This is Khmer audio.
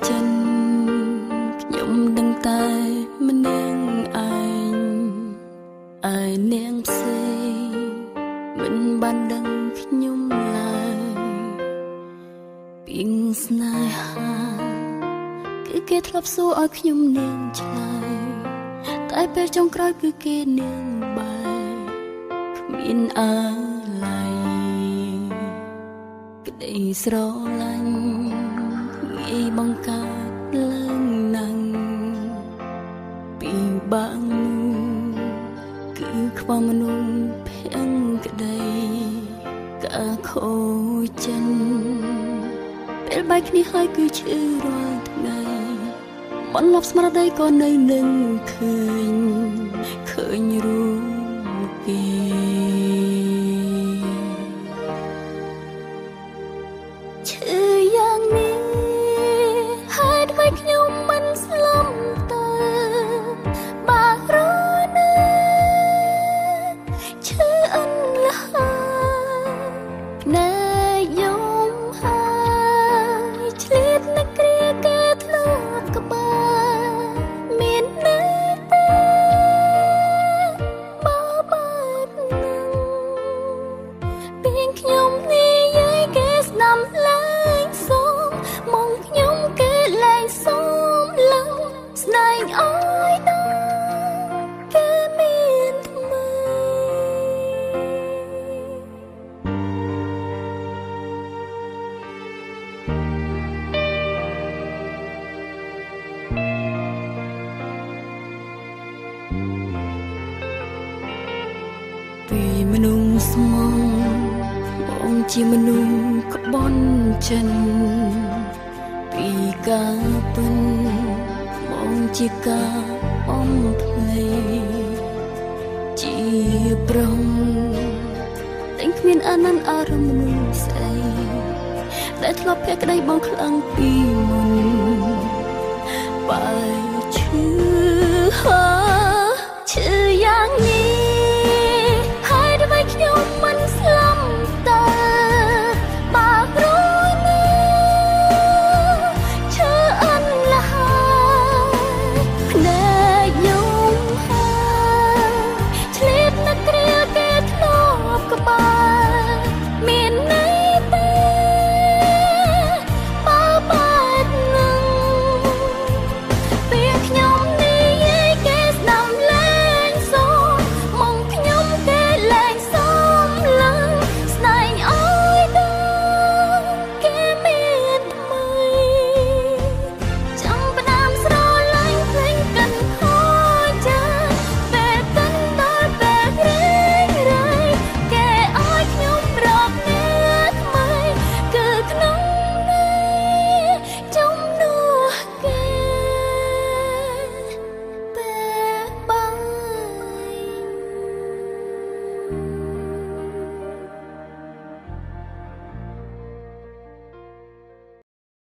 ចិនខ្ញុំដឹងតែម្នាក់ឯងឯនាងផ្សេងមិនបានដឹងខ្ញុំឡើយពីងស្នេហាគឺគេធ្លាប់សួរឲ្យខ្ញុំនាងឆ្លើយតែពេលចុងក្រោយគឺគេនាងបែរគ្មានអាឡ័យក្តីស្រឡាញ់ងាយបង្កើតឡើងណាំងពីបាងគឺខ្វះមនុស្សភក្តីកាខូចចិនពេលបែកគ្នាហើយគឺឈឺរាល់ថ្ងៃបន្លប់ស្មារតីក៏នៅនឹងឃើញរូបគេឈឺយ៉ាងនេះហេតុអ្វីខ្ញុំមិនស្លាប់ទៅបារណាឈឺអន់លហើយភ្នែកយំហើយឆ្លៀតនឹកគ្រាគេធ្លាប់ក្បែរមាននៅទេបើបែបហ្នឹងពីងខ្ញុំនិយាយគេស្ដាប់ឡើងសូមមកខ្ញុំគេឡើងសូមឡើងស្នែងអើយដល់គេមានថ្មីពីមនុស្សស្មងបងជាមនុស្សក្បន់ចិនពីការពិនបងជាការអំភ្លេជាប្រុងតែគ្មានអានន្ទអារម្មណ៍មនុស្សស្អីដែលធ្លាប់ភក្តីបងខ្លាំងពីមុនបែ